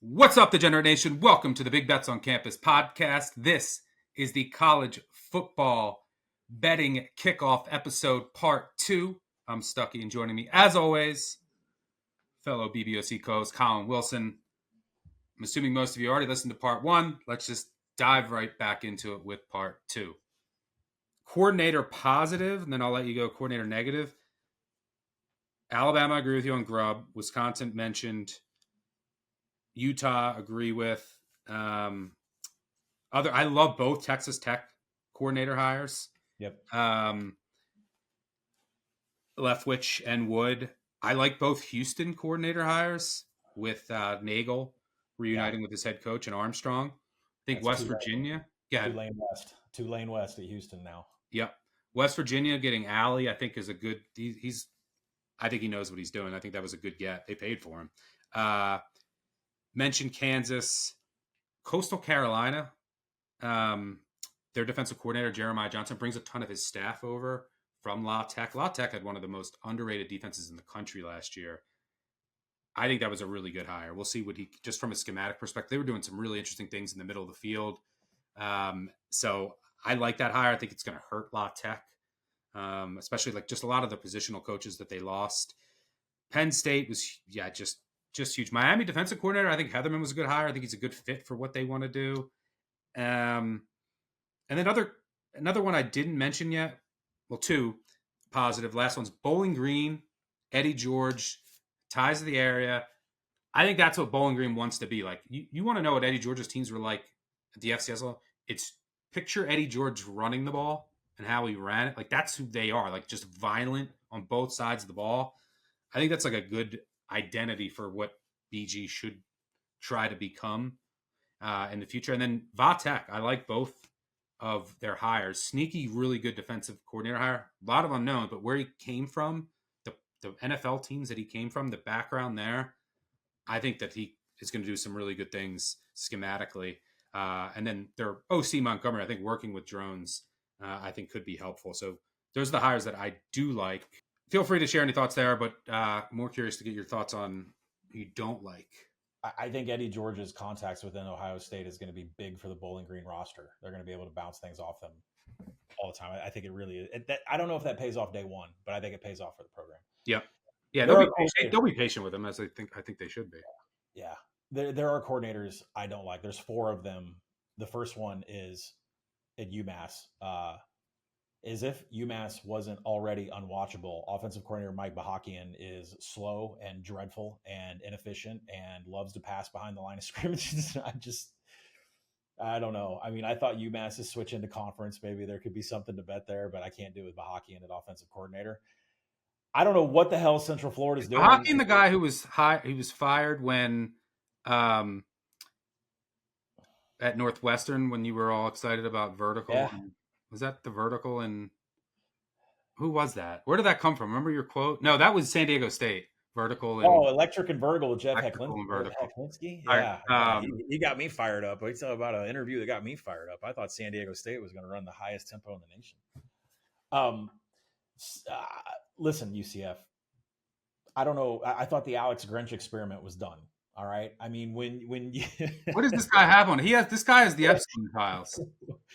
What's up, Degenerate Nation? Welcome to the Big Bets on Campus podcast. This is the college football betting kickoff episode part 2. I'm Stuckey, and joining me, as always, fellow BBOC co-host Collin Wilson. I'm assuming most of you already listened to part 1. Let's just dive right back into it with part 2. Coordinator positive, and then I'll let you go coordinator negative. Alabama, I agree with you on Grubb. Wisconsin mentioned. Utah, agree with. I love both Texas Tech coordinator hires. Yep. Leftwich and Wood. I like both Houston coordinator hires with Nagel reuniting with his head coach and Armstrong. I think West Virginia. Tulane West at Houston now. Yep. West Virginia getting Alley, I think, is a good. I think he knows what he's doing. I think that was a good get. They paid for him. Mentioned Kansas, Coastal Carolina. Their defensive coordinator, Jeremiah Johnson, brings a ton of his staff over from La Tech. La Tech had one of the most underrated defenses in the country last year. I think that was a really good hire. We'll see what just from a schematic perspective, they were doing some really interesting things in the middle of the field. So I like that hire. I think it's going to hurt La Tech, especially like just a lot of the positional coaches that they lost. Penn State was, just huge. Miami defensive coordinator, I think Heatherman was a good hire. I think he's a good fit for what they want to do. And then another one I didn't mention yet. Well, 2 positive. Last one's Bowling Green, Eddie George, ties to the area. I think that's what Bowling Green wants to be like. You want to know what Eddie George's teams were like at the FCS level? It's picture Eddie George running the ball and how he ran it. Like that's who they are. Like just violent on both sides of the ball. I think that's like a good identity for what BG should try to become in the future. And then Vatek, I like both of their hires. Sneaky, really good defensive coordinator hire. A lot of unknown, but where he came from, the NFL teams that he came from, the background there, I think that he is going to do some really good things schematically. And then their OC Montgomery, I think working with drones, I think could be helpful. So those are the hires that I do like. Feel free to share any thoughts there, but more curious to get your thoughts on who you don't like. I think Eddie George's contacts within Ohio State is going to be big for the Bowling Green roster. They're going to be able to bounce things off them all the time. I think it really is. I don't know if that pays off day one, but I think it pays off for the program. Yeah. They'll be patient with them, as I think they should be. Yeah. There are coordinators I don't like. There's 4 of them. The first one is at UMass. As if UMass wasn't already unwatchable, offensive coordinator Mike Bahakian is slow and dreadful and inefficient and loves to pass behind the line of scrimmage. I don't know. I mean, I thought UMass is switching to conference. Maybe there could be something to bet there, but I can't do it with Bahakian at offensive coordinator. I don't know what the hell Central Florida is doing. Bahakian, the guy who was he was fired when at Northwestern when you were all excited about vertical. Yeah. Was that the vertical and who was that? Where did that come from? Remember your quote? No, that was San Diego State. Vertical and electric and vertical with Jeff Hecklinski. Yeah. Right. He got me fired up. We talk about an interview that got me fired up. I thought San Diego State was going to run the highest tempo in the nation. Listen, UCF. I don't know. I thought the Alex Grinch experiment was done. All right. I mean, when you what does this guy have on? This guy has the Epstein files.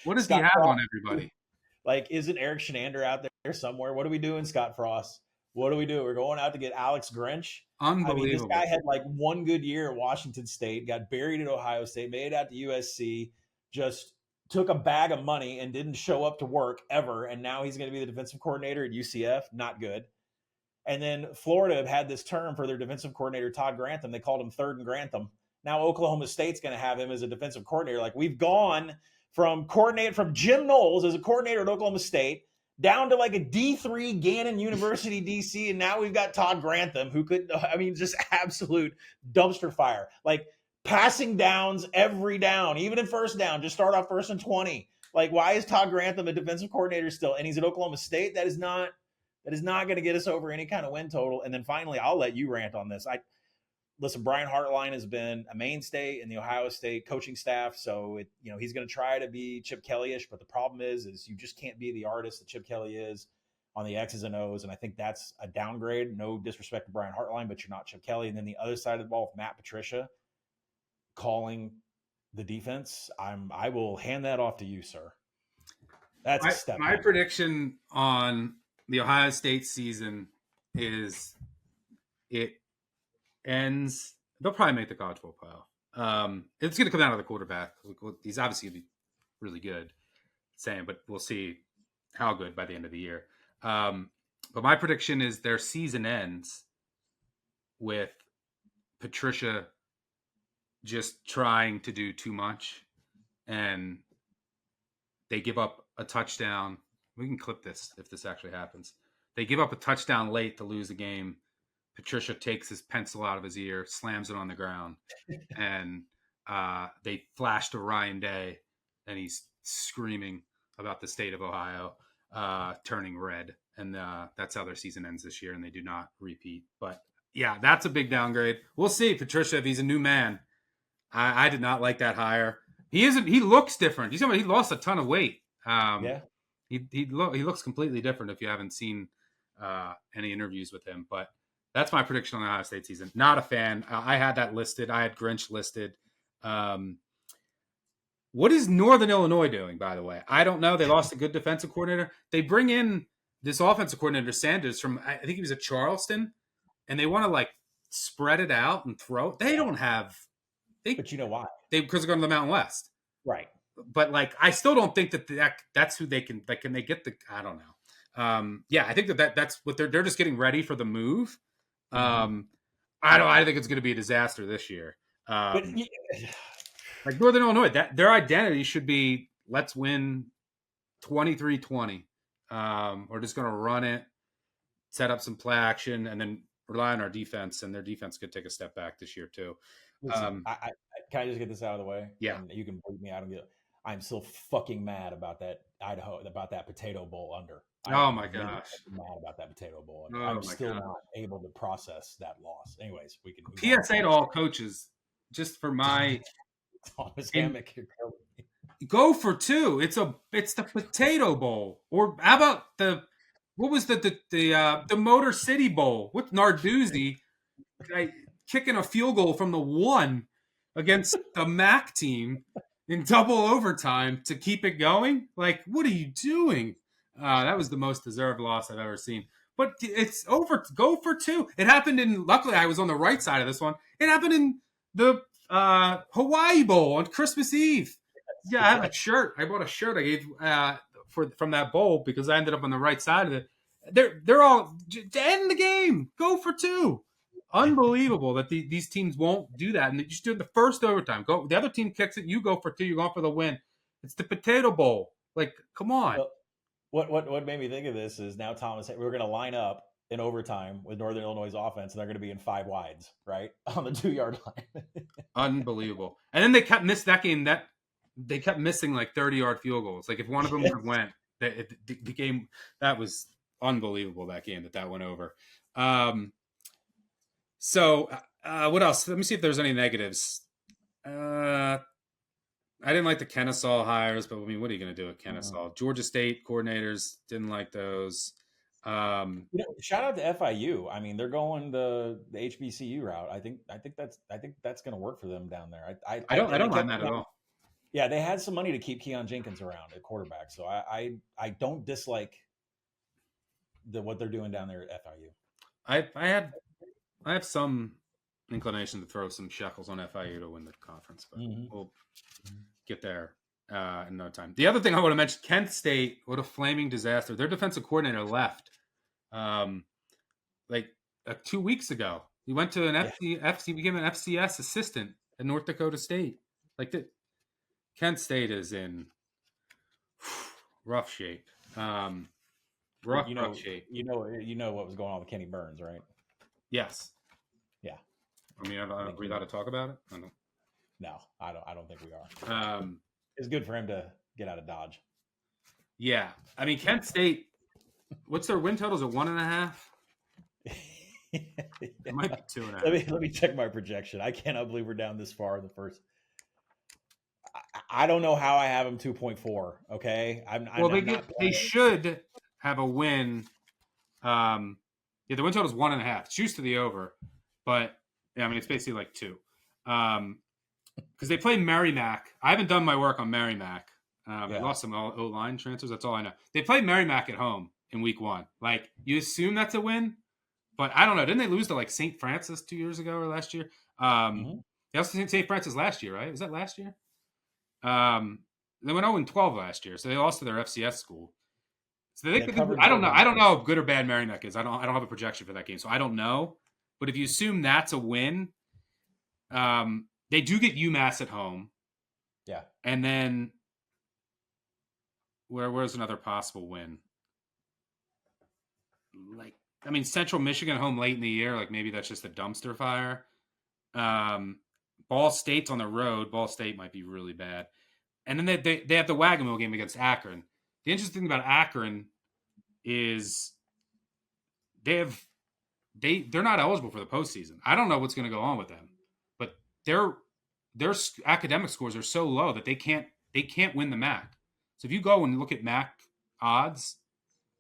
What does he have on everybody? Like, isn't Eric Shenander out there somewhere? What are we doing, Scott Frost? What do we do? We're going out to get Alex Grinch. Unbelievable. I mean, this guy had like one good year at Washington State, got buried at Ohio State, made it out to USC, just took a bag of money and didn't show up to work ever. And now he's going to be the defensive coordinator at UCF. Not good. And then Florida had this term for their defensive coordinator, Todd Grantham. They called him Third and Grantham. Now Oklahoma State's going to have him as a defensive coordinator. Like, we've gone from Jim Knowles as a coordinator at Oklahoma State down to like a D3 Gannon University, DC. And now we've got Todd Grantham, who just absolute dumpster fire. Like, passing downs every down, even in first down, just start off 1st and 20. Like, why is Todd Grantham a defensive coordinator still? And he's at Oklahoma State. That is not going to get us over any kind of win total. And then finally, I'll let you rant on this. Listen, Brian Hartline has been a mainstay in the Ohio State coaching staff. So he's going to try to be Chip Kelly-ish, but the problem is you just can't be the artist that Chip Kelly is on the X's and O's. And I think that's a downgrade. No disrespect to Brian Hartline, but you're not Chip Kelly. And then the other side of the ball with Matt Patricia. calling the defense, I will hand that off to you, sir. That's a step. My prediction on the Ohio State season is it ends. They'll probably make the college football playoff. It's going to come down to the quarterback. He's obviously going to be really good, but we'll see how good by the end of the year. But my prediction is their season ends with Patricia just trying to do too much, and they give up a touchdown. We can clip this if this actually happens. They give up a touchdown late to lose the game. Patricia takes his pencil out of his ear, slams it on the ground, and they flash to Ryan Day, and he's screaming about the state of Ohio turning red. And that's how their season ends this year, and they do not repeat. But, yeah, that's a big downgrade. We'll see, Patricia, if he's a new man. I did not like that hire. He isn't. He looks different. He lost a ton of weight. He looks completely different if you haven't seen any interviews with him. But that's my prediction on the Ohio State season. Not a fan. I had that listed. I had Grinch listed. What is Northern Illinois doing, by the way? I don't know. They lost a good defensive coordinator. They bring in this offensive coordinator, Sanders, from, I think he was at Charleston, and they want to, spread it out and throw. They don't have – but you know why? Because they're going to the Mountain West. Right. But, I still don't think that's who they can – can they get the – I don't know. I think that's what they're just getting ready for the move. I think it's going to be a disaster this year. Northern Illinois, their identity should be let's win 23-20. We're just going to run it, set up some play action, and then rely on our defense. And their defense could take a step back this year too. Listen, can I just get this out of the way? Yeah, and you can bleep me out. I'm still fucking mad about that that Potato Bowl under. Oh my gosh, mad about that Potato Bowl. I'm still not able to process that loss. Anyways, we can PSA to all coaches, just for my Thomas Hammock. Go for two. It's the Potato Bowl, or how about what was the Motor City Bowl with Narduzzi kicking a field goal from the 1 against the MAC team in double overtime to keep it going? What are you doing? That was the most deserved loss I've ever seen. But it's over. Go for two. It happened luckily I was on the right side of this one. It happened in the Hawaii Bowl on Christmas Eve. Yeah, I have a shirt. I bought a shirt I gave from that bowl because I ended up on the right side of it. They're all to end the game. Go for two. Unbelievable that these teams won't do that, and they just do it the first overtime. The other team kicks it. You go for two. You go for the win. It's the Potato Bowl. Come on. Well, what made me think of this is now Thomas. We're going to line up in overtime with Northern Illinois' offense, and they're going to be in 5 wides, right on the 2-yard line. Unbelievable. And then they kept missing that game. They kept missing 30-yard field goals. If one of them would have went, the game, that was unbelievable. That game that went over. So what else? Let me see if there's any negatives. I didn't like the Kennesaw hires, but what are you going to do at Kennesaw? Georgia State coordinators, didn't like those. Shout out to FIU. They're going the HBCU route. I think that's going to work for them down there. I don't mind that at all. Yeah, they had some money to keep Keon Jenkins around at quarterback, so I don't dislike what they're doing down there at FIU. I have some inclination to throw some shekels on FIU to win the conference, but we'll get there in no time. The other thing I want to mention, Kent State, what a flaming disaster. Their defensive coordinator left 2 weeks ago. He went to he became an FCS assistant at North Dakota State. Kent State is in rough shape. Rough shape. You know what was going on with Kenny Burns, right? Yes. Yeah. Are we allowed to talk about it? I don't know. No, I don't think we are. It's good for him to get out of Dodge. Yeah. Kent State, what's their win totals at 1.5? It might be 2.5. Let me check my projection. I cannot believe we're down this far in the first. I don't know how I have them 2.4. Okay. They should have a win. The win total is 1.5. Choose to the over, but it's basically 2. because they play Merrimack. I haven't done my work on Merrimack. They Yeah. lost some O-line transfers. That's all I know. They play Merrimack at home in week 1. Like, you assume that's a win, but I don't know. Didn't they lose to like St. Francis 2 years ago or last year? Mhm. They also did St. Francis last year, right? Was that last year? They went 0-12 last year, so they lost to their FCS school. So they could. covered I don't know. Georgia. I don't know how good or bad Merrimack is. I don't have a projection for that game, so I don't know. But if you assume that's a win, they do get UMass at home. Yeah. And then where's another possible win? Like, I mean, Central Michigan at home late in the year. Like, maybe that's just a dumpster fire. Ball State's on the road. Ball State might be really bad. And then they have the Wagon Wheel game against Akron. The interesting thing about Akron is they're not eligible for the postseason. I don't know what's going to go on with them, but their academic scores are so low that they can't win the MAC. So if you go and look at MAC odds,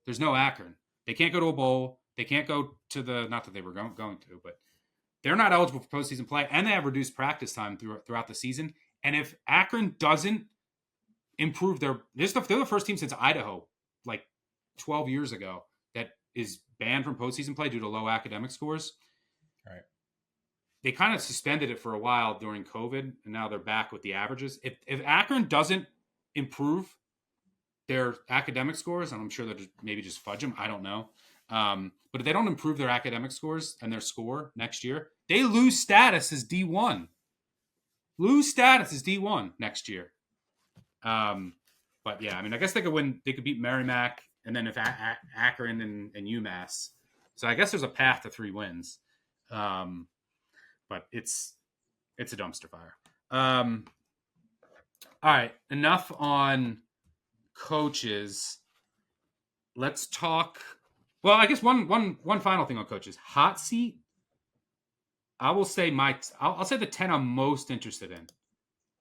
there's no Akron. They can't go to a bowl. They can't go to the, not that they were going to, but they're not eligible for postseason play, and they have reduced practice time throughout the season. And if Akron doesn't improve they're the first team since Idaho, like 12 years ago, that is banned from postseason play due to low academic scores. Right. They kind of suspended it for a while during COVID, and now they're back with the averages. If Akron doesn't improve their academic scores, and I'm sure they'll maybe just fudge them, I don't know. But if they don't improve their academic scores and their score next year, they lose status as D1. Lose status as D1 next year. But yeah, I mean, I guess they could win. They could beat Merrimack, and then if Akron and UMass. So I guess there's a path to 3 wins. But it's a dumpster fire. All right, enough on coaches. Let's talk. Well, I guess one final thing on coaches. Hot seat. I will say I'll say the 10 I'm most interested in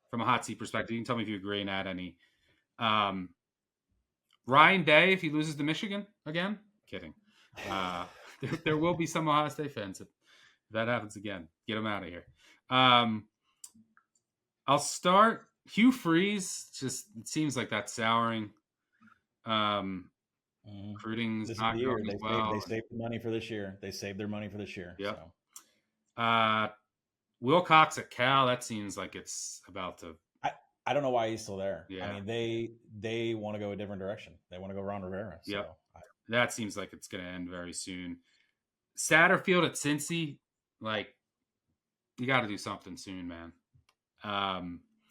from a hot seat perspective. You can tell me if you agree and add any. Ryan Day, if he loses to Michigan again. Kidding. There will be some Ohio State fans if that happens again. Get them out of here. I'll start Hugh Freeze. Just it seems like that's souring. Recruiting's not going as well. They saved the money for this year. They saved their money for this year. Yep. So. Wilcox at Cal. That seems like it's about to. I don't know why he's still there. Yeah. I mean, they want to go a different direction. They want to go Ron Rivera. So yep. That seems like it's going to end very soon. Satterfield at Cincy, like, you got to do something soon, man.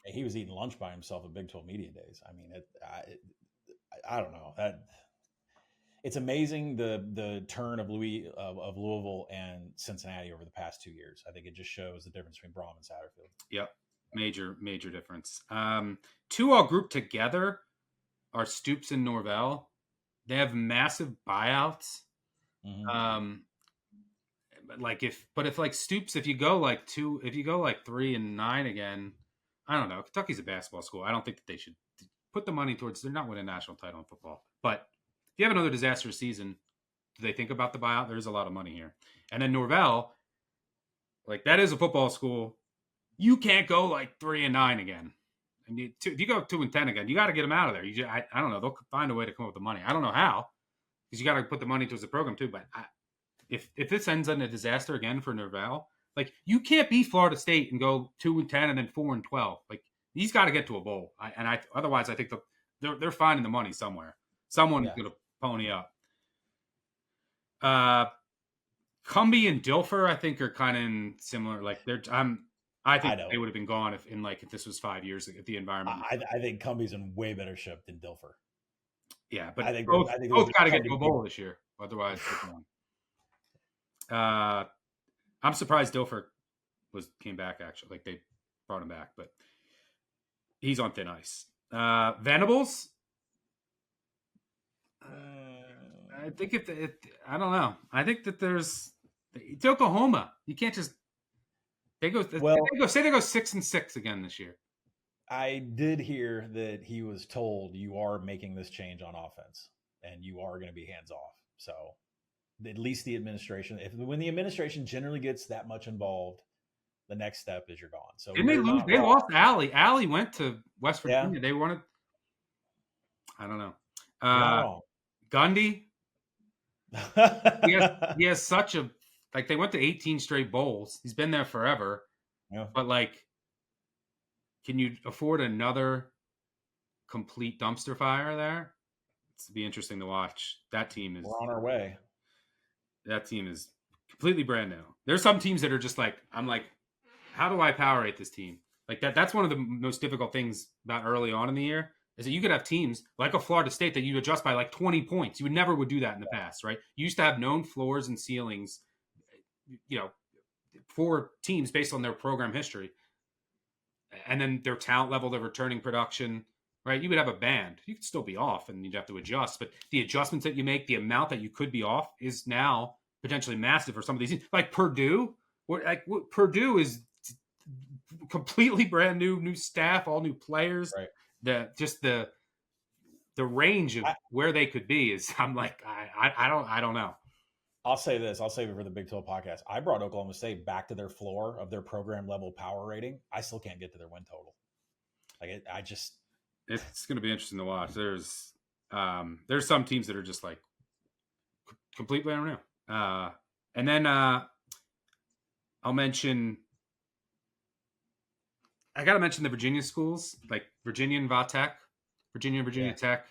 He was eating lunch by himself at Big 12 Media Days. I mean, I don't know. It's amazing the turn of Louisville and Cincinnati over the past 2 years. I think it just shows the difference between Brom and Satterfield. Yep. Major difference. 2 all grouped together are Stoops and Norvell. They have massive buyouts. Mm-hmm. If like Stoops, if you go like 3-9 again, I don't know. Kentucky's a basketball school. I don't think that they should put the money towards. They're not winning a national title in football. But if you have another disastrous season, do they think about the buyout? There's a lot of money here. And then Norvell, like, that is a football school. You can't go like 3-9 again. And if you go 2-10 again, you got to get them out of there. I don't know. They'll find a way to come up with the money. I don't know how, because you got to put the money towards the program too. But if this ends in a disaster again for Norvell, like, you can't beat Florida State and go 2-10 and then 4-12. Like, he's got to get to a bowl. Otherwise, I think they're finding the money somewhere. Someone's going to pony up. Cumbie and Dilfer, I think, are kind of similar. Like, I think they would have been gone if this was 5 years ago, if the environment. I think Cumbie's in way better shape than Dilfer. Yeah, but I think both got to get to a bowl this year. Otherwise, I'm surprised Dilfer came back, actually. Like, they brought him back, but he's on thin ice. Venables. I think I don't know. I think that it's Oklahoma. You can't just. They go 6-6 again this year. I did hear that he was told, you are making this change on offense and you are going to be hands off. So at least the administration, when the administration generally gets that much involved, the next step is you're gone. So Didn't they lose? They lost Allie. Allie went to West Virginia. Yeah. They wanted. I don't know. You're not wrong. Gundy. He has such a they went to 18 straight bowls. He's been there forever. Yeah. But can you afford another complete dumpster fire there? It's be interesting to watch. That team is. We're on our way. That team is completely brand new. There's some teams that are just I'm like, how do I power rate this team? Like that's one of the most difficult things about early on in the year is that you could have teams like a Florida State that you adjust by 20 points. You never would do that in the past, right? You used to have known floors and ceilings, for teams based on their program history. And then their talent level, their returning production, right? You would have a band. You could still be off and you'd have to adjust. But the adjustments that you make, the amount that you could be off is now potentially massive for some of these teams. Like Purdue, Purdue is completely brand new staff, all new players. Right. The range of where they could be is I don't know. I'll say this. I'll save it for the Big 12 podcast. I brought Oklahoma State back to their floor of their program level power rating. I still can't get to their win total. It's going to be interesting to watch. There's some teams that are just completely unreal. And then I'll mention. I got to mention the Virginia schools, like Virginia and Vatech, Virginia Tech.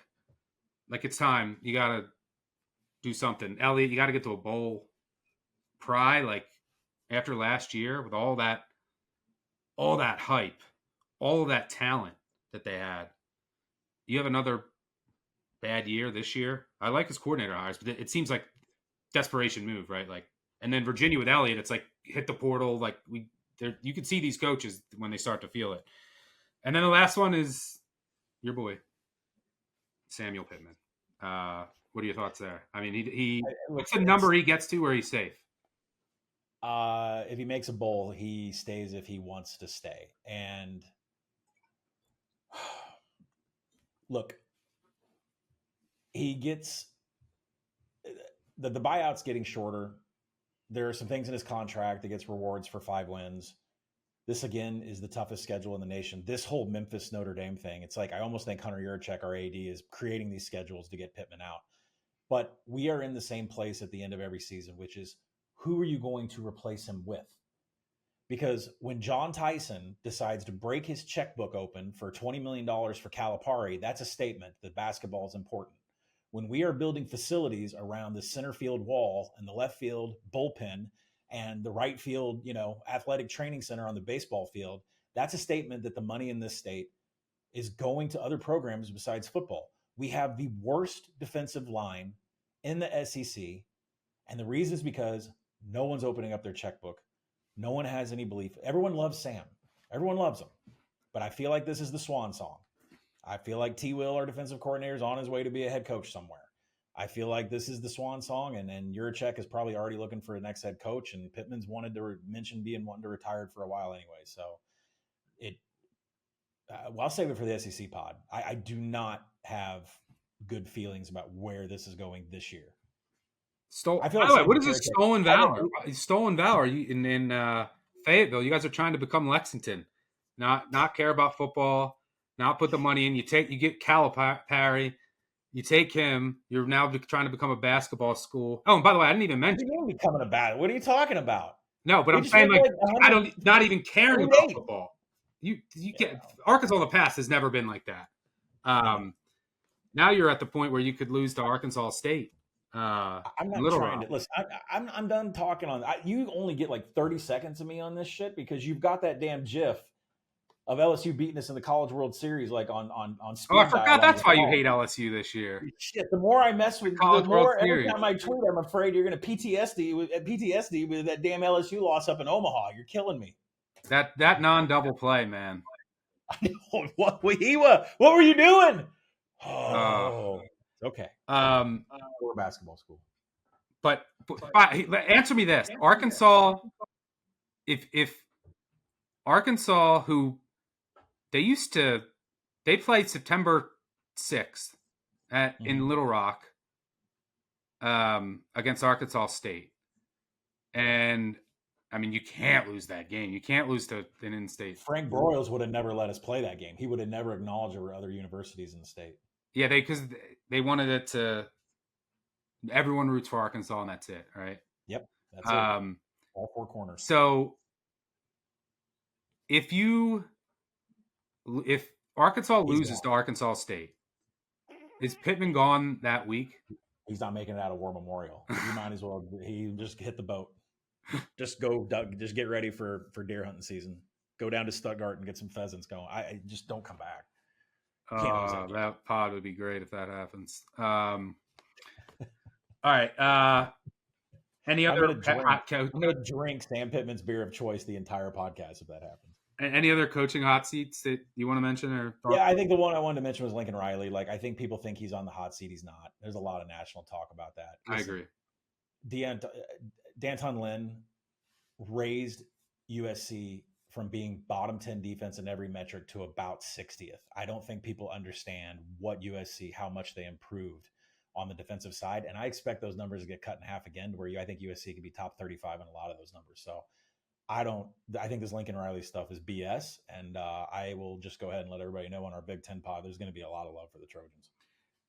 It's time. You got to do something. Elliot, you got to get to a bowl. Pry, after last year with all that hype, all of that talent that they had. You have another bad year this year. I like his coordinator hires, but it seems like desperation move, right? And then Virginia with Elliott, it's hit the portal. You can see these coaches when they start to feel it. And then the last one is your boy, Samuel Pittman. What are your thoughts there? I mean, what's the number he gets to where he's safe? If he makes a bowl, he stays if he wants to stay. And look, he gets the buyout's getting shorter. There are some things in his contract that gets rewards for 5 wins. This, again, is the toughest schedule in the nation. This whole Memphis Notre Dame thing, it's I almost think Hunter Yurachek, our AD, is creating these schedules to get Pittman out. But we are in the same place at the end of every season, which is who are you going to replace him with? Because when John Tyson decides to break his checkbook open for $20 million for Calipari, that's a statement that basketball is important. When we are building facilities around the center field wall and the left field bullpen and the right field, athletic training center on the baseball field, that's a statement that the money in this state is going to other programs besides football. We have the worst defensive line in the SEC, and the reason is because no one's opening up their checkbook. No one has any belief. Everyone loves Sam. Everyone loves him. But I feel like this is the swan song. I feel like T. Will, our defensive coordinator, is on his way to be a head coach somewhere. I feel like this is the swan song, and Yurachek is probably already looking for a next head coach, and Pittman's wanting to retire for a while anyway. So I'll save it for the SEC pod. I do not have good feelings about where this is going this year. What is this stolen valor? Stolen valor in Fayetteville. You guys are trying to become Lexington, not care about football, not put the money in. You get Calipari, you take him. You're now trying to become a basketball school. Oh, and by the way, I didn't even mention becoming a bad. What are you talking about? No, but I'm saying I don't not even caring about football. You get Arkansas in the past has never been like that. Now you're at the point where you could lose to Arkansas State. I'm not trying to listen. I'm done talking on. You only get 30 seconds of me on this shit because you've got that damn GIF of LSU beating us in the College World Series, on speed. Oh, I forgot. That's why you hate LSU this year. Shit. The more I mess with, every time I tweet, I'm afraid you're going to PTSD with that damn LSU loss up in Omaha. You're killing me. That non-double play, man. What were you doing? Oh, okay. We're a basketball school. But answer me this: Arkansas, if Arkansas, who they played September 6th in Little Rock against Arkansas State, and I mean, you can't lose that game. You can't lose to an in-state. Frank Broyles would have never let us play that game. He would have never acknowledged there were other universities in the state. Yeah, because they wanted it to. Everyone roots for Arkansas, and that's it, right? Yep, that's it. All four corners. So if Arkansas loses to Arkansas State, is Pittman gone that week? He's not making it out of War Memorial. You might as well. He just hit the boat. Just get ready for deer hunting season. Go down to Stuttgart and get some pheasants going. I just don't come back. That pod would be great if that happens. All right. Any other? I'm going to drink Sam Pittman's beer of choice the entire podcast if that happens. Any other coaching hot seats that you want to mention? Yeah, I think the one I wanted to mention was Lincoln Riley. Like, I think people think he's on the hot seat. He's not. There's a lot of national talk about that. Listen, I agree. Danton Lynn raised USC from being bottom 10 defense in every metric to about 60th. I don't think people understand how much they improved on the defensive side. And I expect those numbers to get cut in half again, where I think USC could be top 35 in a lot of those numbers. So I think this Lincoln Riley stuff is BS. And I will just go ahead and let everybody know on our Big Ten pod, there's going to be a lot of love for the Trojans.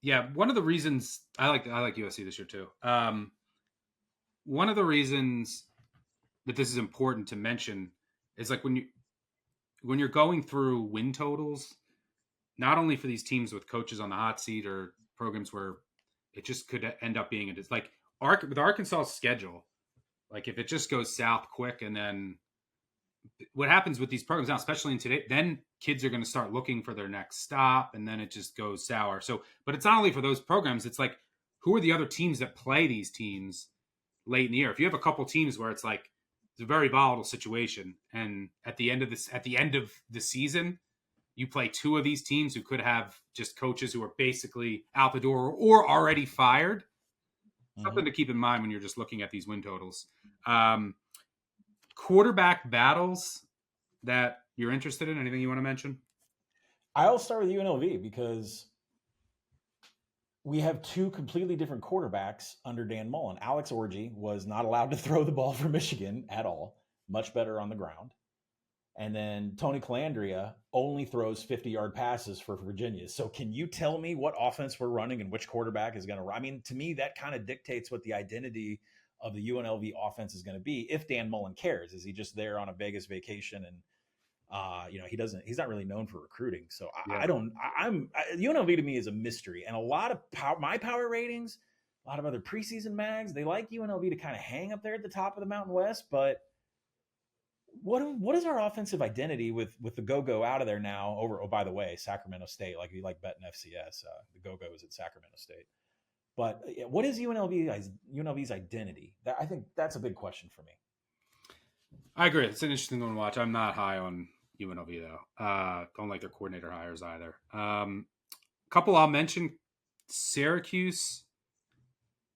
Yeah. One of the reasons I like USC this year too. One of the reasons that this is important to mention is like when you're going through win totals, not only for these teams with coaches on the hot seat or programs where it just could end up being it's like with Arkansas's schedule, like if it just goes south quick, and then what happens with these programs now, especially in today, then kids are going to start looking for their next stop, and then it just goes sour. So, but it's not only for those programs, it's like, who are the other teams that play these teams late in the year? If you have a couple teams where it's like, it's a very volatile situation, and at the end of the season, you play two of these teams who could have just coaches who are basically out the door or already fired. Something to keep in mind when you're just looking at these win totals. Quarterback battles that you're interested in? Anything you want to mention? I'll start with UNLV because we have two completely different quarterbacks under Dan Mullen. Alex Orji was not allowed to throw the ball for Michigan at all, much better on the ground. And then Tony Calandria only throws 50-yard passes for Virginia. So can you tell me what offense we're running and which quarterback is going to run? I mean, to me, that kind of dictates what the identity of the UNLV offense is going to be. If Dan Mullen cares, is he just there on a Vegas vacation? And, he's not really known for recruiting. So UNLV to me is a mystery. And a lot of my power ratings, a lot of other preseason mags, they like UNLV to kind of hang up there at the top of the Mountain West, but what is our offensive identity with the go-go out of there now over, oh, by the way, Sacramento State, like you like betting FCS, the go-go is at Sacramento State. But what is UNLV's identity? I think that's a big question for me. I agree. It's an interesting one to watch. I'm not high on UNLV though. Don't like their coordinator hires either. Couple I'll mention, Syracuse,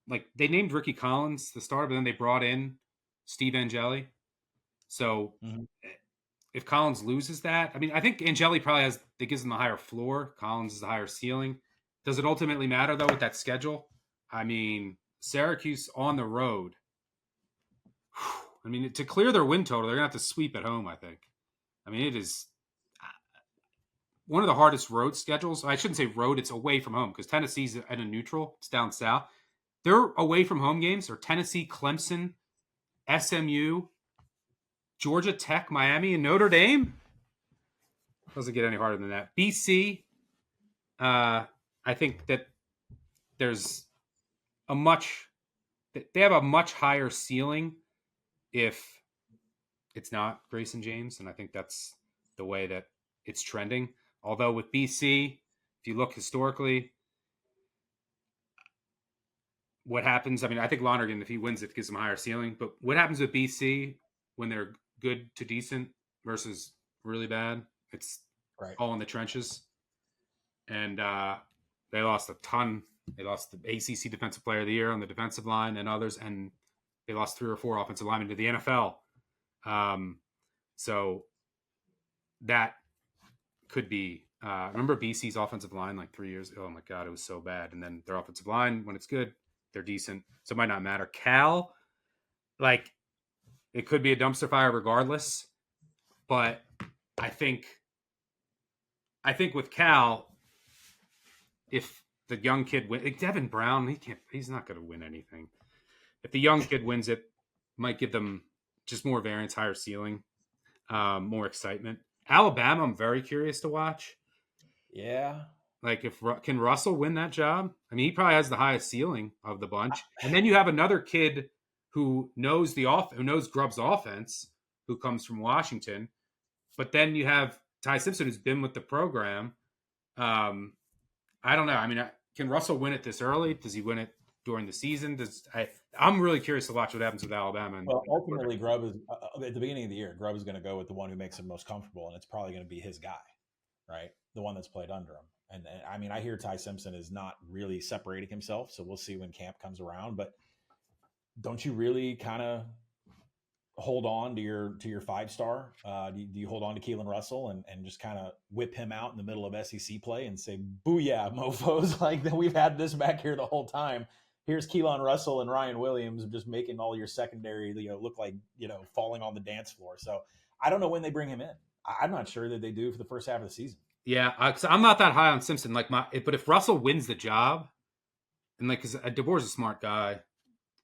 like they named Ricky Collins the starter, but then they brought in Steve Angeli. So if Collins loses that, I mean, I think Angeli probably gives him the higher floor. Collins is the higher ceiling. Does it ultimately matter though with that schedule? I mean, Syracuse on the road. I mean, to clear their win total, they're going to have to sweep at home, I think. I mean, it is one of the hardest road schedules. I shouldn't say road, it's away from home because Tennessee's at a neutral. It's down south. Their away from home games are Tennessee, Clemson, SMU, Georgia Tech, Miami, and Notre Dame. Doesn't get any harder than that. BC, I think that they have a much higher ceiling if it's not Grayson James, and I think that's the way that it's trending. Although with BC, if you look historically, what happens, I mean, I think Lonergan, if he wins, it gives him a higher ceiling. But what happens with BC when they're good to decent versus really bad? It's all in the trenches. And they lost a ton. They lost the ACC Defensive Player of the Year on the defensive line and others, and they lost 3 or 4 offensive linemen to the NFL. So that could be remember BC's offensive line like 3 years ago? Oh, my God, it was so bad. And then their offensive line, when it's good, they're decent. So it might not matter. Cal, like, it could be a dumpster fire regardless. But I think with Cal, if the young kid wins, like Devin Brown, he's not going to win anything. If the young kid wins it, might give them just more variance, higher ceiling, more excitement. Alabama, I'm very curious to watch. Yeah. Like, can Russell win that job? I mean, he probably has the highest ceiling of the bunch. And then you have another kid who knows who knows Grubb's offense, who comes from Washington. But then you have Ty Simpson, who's been with the program. I don't know. I mean, can Russell win it this early? Does he win it during the season? I'm really curious to watch what happens with Alabama. Well, ultimately, Grubb is at the beginning of the year. Grubb is going to go with the one who makes him most comfortable, and it's probably going to be his guy, right? The one that's played under him. And I mean, I hear Ty Simpson is not really separating himself, so we'll see when camp comes around. But don't you really kind of hold on to your 5-star? Do you hold on to Keelan Russell and just kind of whip him out in the middle of SEC play and say, "Booyah, mofo's!" Like we've had this back here the whole time. Here's Keelan Russell and Ryan Williams just making all your secondary, look like, falling on the dance floor. So I don't know when they bring him in. I'm not sure that they do for the first half of the season. Yeah, I'm not that high on Simpson. But if Russell wins the job, and because DeBoer's a smart guy,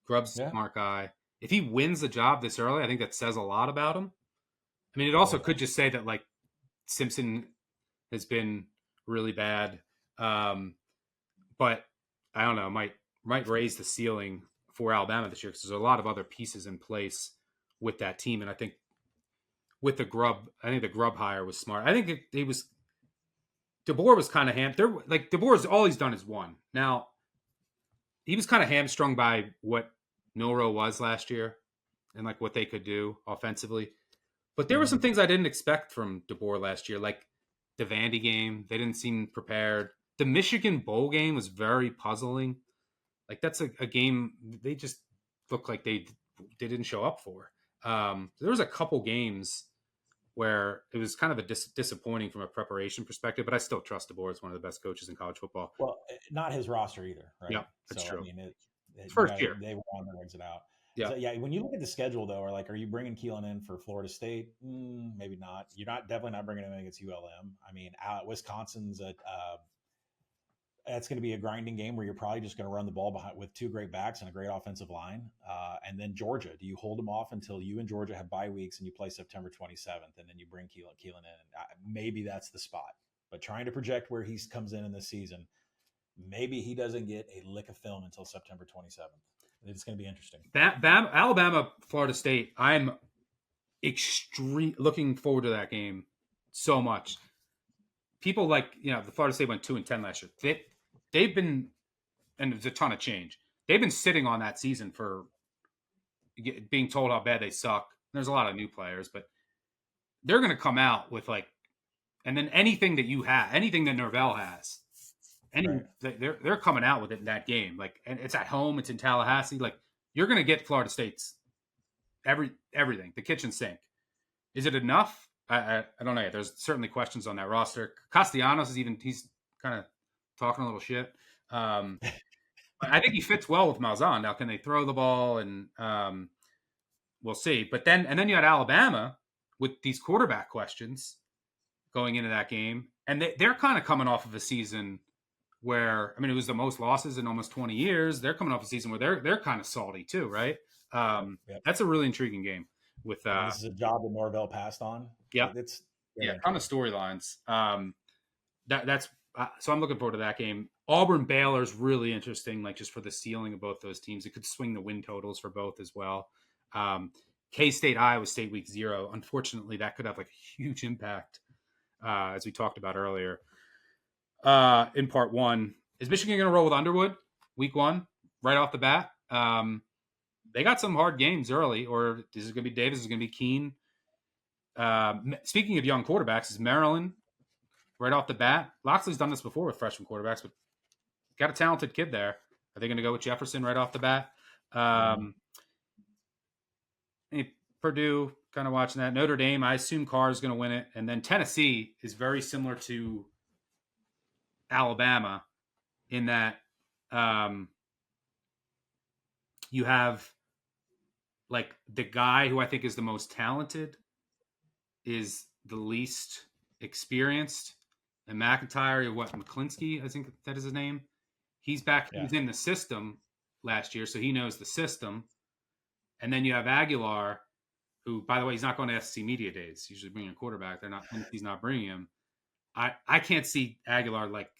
Grubb's a smart guy. If he wins the job this early, I think that says a lot about him. I mean, it also could just say that Simpson has been really bad, but I don't know, might raise the ceiling for Alabama this year because there's a lot of other pieces in place with that team, and I think with the Grubb hire was smart. I think DeBoer was kind of DeBoer's all he's done is won. Now he was kind of hamstrung by what Milroe was last year and what they could do offensively. But there were some things I didn't expect from DeBoer last year, like the Vandy game. They didn't seem prepared. The Michigan Bowl game was very puzzling. That's a game they just looked like they didn't show up for. There was a couple games where it was kind of a disappointing from a preparation perspective, but I still trust DeBoer as one of the best coaches in college football. Well, not his roster either, right? Yeah, that's true. I mean, first year. They wins it out. Yeah. So, when you look at the schedule, though, are you bringing Keelan in for Florida State? Maybe not. You're definitely not bringing him in against ULM. I mean, Wisconsin's that's going to be a grinding game where you're probably just going to run the ball behind with two great backs and a great offensive line. And then Georgia, do you hold them off until you and Georgia have bye weeks and you play September 27th and then you bring Keelan in? Maybe that's the spot. But trying to project where he comes in this season, maybe he doesn't get a lick of film until September 27th. It's going to be interesting. Alabama, Florida State, I'm looking forward to that game so much. People the Florida State went 2-10 last year. They've been, and there's a ton of change. They've been sitting on that season for being told how bad they suck. There's a lot of new players, but they're going to come out with and then anything that Norvell has, they're coming out with it in that game. And it's at home, it's in Tallahassee. You're going to get Florida State's everything, the kitchen sink. Is it enough? I don't know. There's certainly questions on that roster. Castellanos he's kind of talking a little shit. But I think he fits well with Malzahn. Now, can they throw the ball? And we'll see. But then you had Alabama with these quarterback questions going into that game. And they're kind of coming off of a season where, it was the most losses in almost 20 years. They're coming off a season where they're kind of salty too, right? That's a really intriguing game. With this is a job that Norvell passed on. Yeah. A ton of storylines. So I'm looking forward to that game. Auburn Baylor's really interesting, just for the ceiling of both those teams. It could swing the win totals for both as well. K-State, Iowa State week 0. Unfortunately, that could have a huge impact, as we talked about earlier. In part 1, is Michigan going to roll with Underwood week 1 right off the bat? They got some hard games early, or this is going to be Davis, is going to be Keene. Speaking of young quarterbacks, is Maryland right off the bat? Loxley's done this before with freshman quarterbacks, but got a talented kid there. Are they going to go with Jefferson right off the bat? Purdue, kind of watching that. Notre Dame, I assume Carr is going to win it. And then Tennessee is very similar to Alabama in that you have like the guy who I think is the most talented is the least experienced. And McIntyre, McClinsky, I think that is his name. He's back. He Yeah. was in the system last year, so he knows the system. And then you have Aguilar, who, by the way, he's not going to SC Media Days. He's usually bringing a quarterback. He's not bringing him. I can't see Aguilar like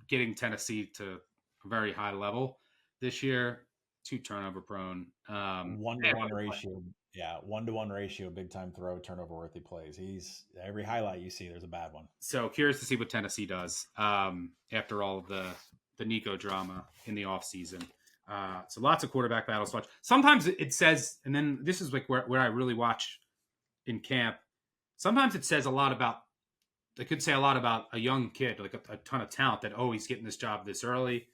getting Tennessee to a very high level this year. Too turnover prone. 1-to-1 ratio. Yeah, 1-to-1 ratio, big time throw, turnover worthy plays. He's every highlight you see, there's a bad one. So curious to see what Tennessee does after all of the Nico drama in the offseason. So lots of quarterback battles to watch. Sometimes it says, and then this is like where I really watch in camp. Sometimes it says a lot about, they could say a lot about a young kid, like a ton of talent that, oh, he's getting this job this early.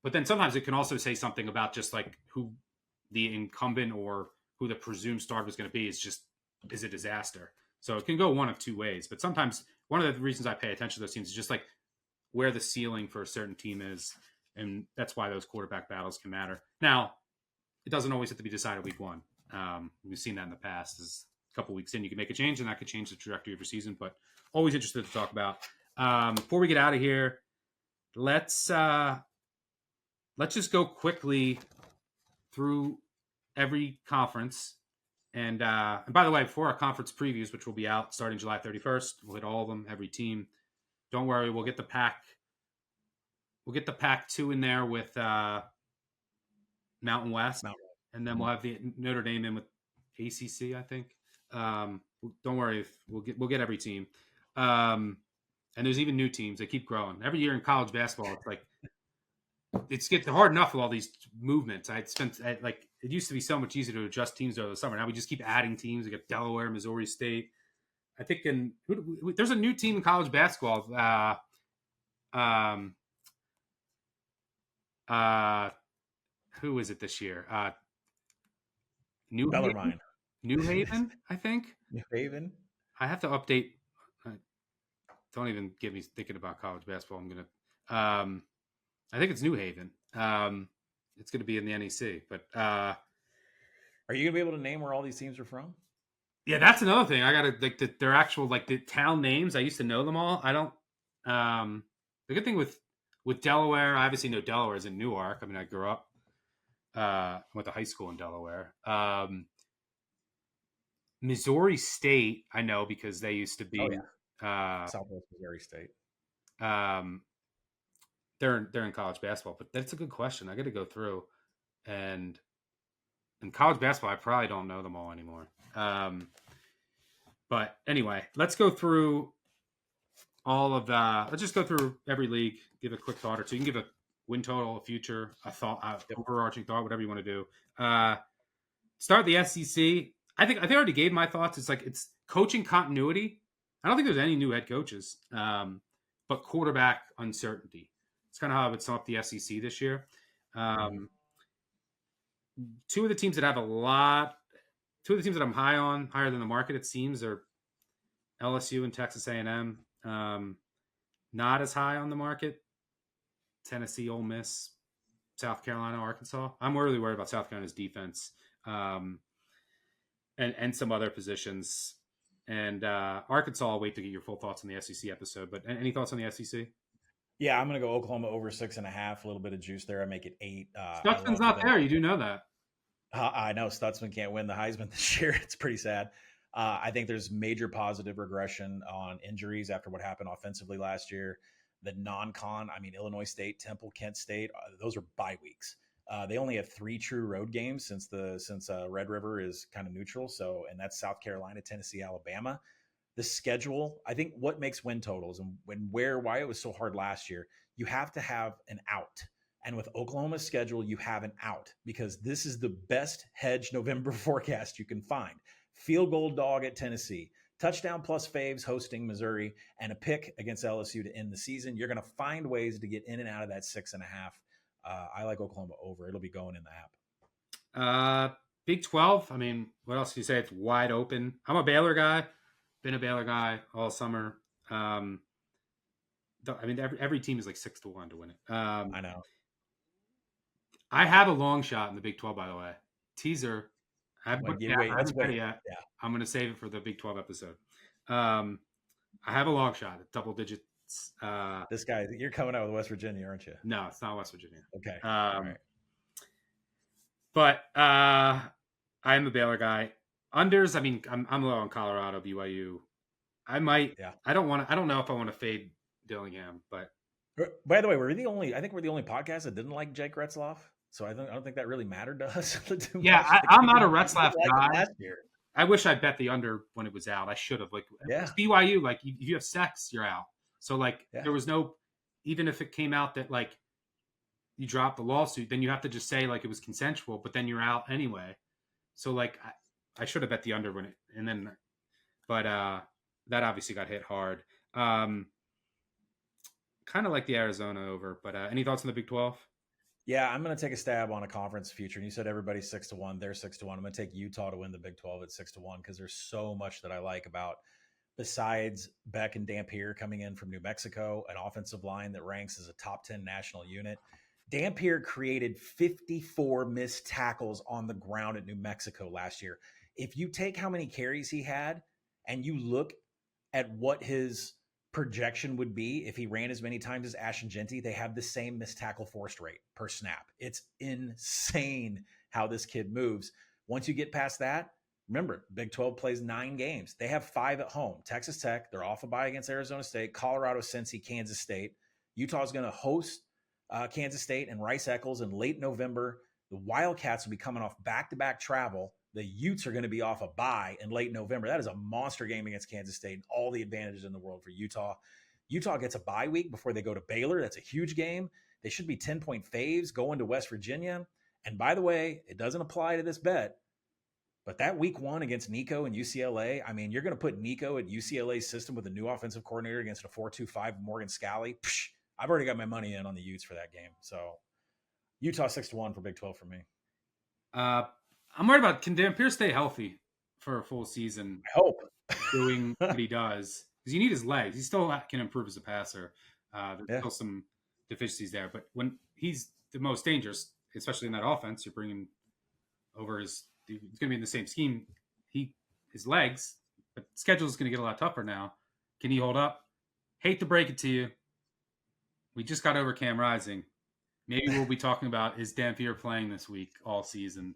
But then sometimes it can also say something about just like who the incumbent or who the presumed starter is going to be is a disaster. So it can go one of two ways. But sometimes one of the reasons I pay attention to those teams is just like where the ceiling for a certain team is. And that's why those quarterback battles can matter. Now, it doesn't always have to be decided week one. We've seen that in the past. Is a couple weeks in, you can make a change, and that could change the trajectory of your season. But always interested to talk about. Before we get out of here, let's just go quickly through every conference. And by the way, for our conference previews, which will be out starting July 31st, we'll hit all of them, every team. Don't worry, we'll get the pack. We'll get the pack 2 in there with Mountain West, and then we'll have the Notre Dame in with ACC, I think. Don't worry, we'll get every team. And there's even new teams. They keep growing every year in college basketball. It's like it's getting hard enough with all these movements. It used to be so much easier to adjust teams over the summer. Now we just keep adding teams. We got Delaware, Missouri State. I think there's a new team in college basketball. Who is it this year? New Haven, I think. New Haven. I have to update. Don't even get me thinking about college basketball. I'm gonna. I think it's New Haven. It's going to be in the NEC. But are you going to be able to name where all these teams are from? Yeah, that's another thing. I got to like their actual like the town names. I used to know them all. I don't. The good thing with Delaware, I obviously know Delaware is in Newark. I mean, I grew up. Went to high school in Delaware. Missouri State, I know because they used to be Southwest Missouri State. They're in college basketball, but that's a good question. I got to go through, and in college basketball, I probably don't know them all anymore. But anyway, let's go through all of the. Let's just go through every league. Give a quick thought or two. You can give a win total, a future, a thought, overarching thought, whatever you want to do. Start the SEC. I think I already gave my thoughts. It's coaching continuity. I don't think there's any new head coaches, but quarterback uncertainty. It's kind of how I would sum up the SEC this year. Two of the teams that I'm high on, higher than the market, it seems, are LSU and Texas A&M. Not as high on the market. Tennessee, Ole Miss, South Carolina, Arkansas. I'm really worried about South Carolina's defense and some other positions. And Arkansas, I'll wait to get your full thoughts on the SEC episode. But any thoughts on the SEC? Yeah, I'm going to go Oklahoma over 6.5. A little bit of juice there. I make it 8. Stutzman's not there. You do know that. I know Stutzman can't win the Heisman this year. It's pretty sad. I think there's major positive regression on injuries after what happened offensively last year. The non-con, Illinois State, Temple, Kent State, those are bye weeks. They only have 3 true road games since Red River is kind of neutral. So, and that's South Carolina, Tennessee, Alabama. The schedule, I think what makes win totals and why it was so hard last year, you have to have an out. And with Oklahoma's schedule, you have an out because this is the best hedge November forecast you can find. Field goal dog at Tennessee, touchdown plus faves hosting Missouri, and a pick against LSU to end the season. You're going to find ways to get in and out of that 6.5. I like Oklahoma over. It'll be going in the app. Big 12. What else do you say? It's wide open. I'm a Baylor guy. Been a Baylor guy all summer. Every team is like 6-1 to win it. I know. I have a long shot in the Big 12, by the way. teaser. I haven't, Like, I wait, let's haven't said it wait. yet. Yeah. I'm going to save it for the Big 12 episode. I have a long shot at double digits. This guy, you're coming out with West Virginia, aren't you? No, it's not West Virginia. Okay. All right. But I am a Baylor guy. Unders, I mean, I'm low on Colorado, BYU. I might. Yeah. I don't know if I want to fade Dillingham, but by the way, I think we're the only podcast that didn't like Jake Retzloff. So I don't think that really mattered to us. Yeah, I'm not a Retzlaff guy. Last year. I wish I bet the under when it was out. I should have. Like, it's BYU, like, if you have sex, you're out. So, like, there was no, even if it came out that, like, you dropped the lawsuit, then you have to just say, like, it was consensual, but then you're out anyway. So, like, I should have bet the under when it, and then, but that obviously got hit hard. Kind of like the Arizona over, but any thoughts on the Big 12? Yeah, I'm going to take a stab on a conference future. And you said everybody's 6-1. They're 6-1. I'm going to take Utah to win the Big 12 at 6-1 because there's so much that I like about, besides Beck and Dampier coming in from New Mexico, an offensive line that ranks as a top 10 national unit. Dampier created 54 missed tackles on the ground at New Mexico last year. If you take how many carries he had and you look at what his projection would be if he ran as many times as Ashton Genty, they have the same missed tackle forced rate per snap. It's insane how this kid moves. Once you get past that, remember, Big 12 plays 9 games. They have 5 at home. Texas Tech, they're off a bye against Arizona State, Colorado, Cincy, Kansas State. Utah is going to host Kansas State and Rice Eccles in late November. The Wildcats will be coming off back-to-back travel. The Utes are going to be off a bye in late November. That is a monster game against Kansas State and all the advantages in the world for Utah. Utah gets a bye week before they go to Baylor. That's a huge game. They should be 10-point faves going to West Virginia. And by the way, it doesn't apply to this bet, but that week 1 against Nico and UCLA, I mean, you're going to put Nico at UCLA's system with a new offensive coordinator against a 4-2-5 Morgan Scalley. Psh, I've already got my money in on the Utes for that game. So Utah 6-1 for Big 12 for me. I'm worried about, can Dampier stay healthy for a full season? I hope. Doing what he does. Because you need his legs. He still can improve as a passer. There's still some deficiencies there. But when he's the most dangerous, especially in that offense, you're bringing over he's going to be in the same scheme. His legs, but schedule is going to get a lot tougher now. Can he hold up? Hate to break it to you. We just got over Cam Rising. Maybe we'll be talking about, is Dampier playing this week all season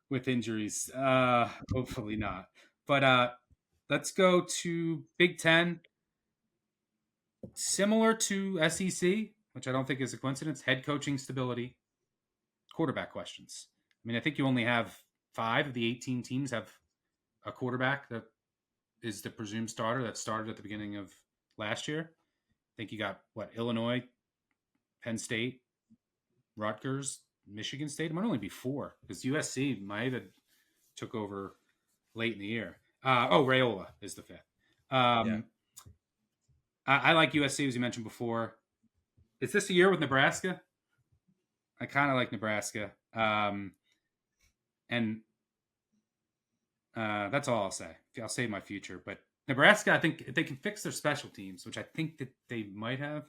with injuries? Hopefully not. But let's go to Big Ten. Similar to SEC, which I don't think is a coincidence, head coaching stability, quarterback questions. I mean, I think you only have 5 of the 18 teams have a quarterback that is the presumed starter that started at the beginning of last year. I think you got, Illinois, Penn State, Rutgers, Michigan State. It might only be 4 because USC might have took over late in the year. Raiola is the 5th. I like USC, as you mentioned before. Is this a year with Nebraska? I kind of like Nebraska. And that's all I'll say. I'll save my future. But Nebraska, I think if they can fix their special teams, which I think that they might have,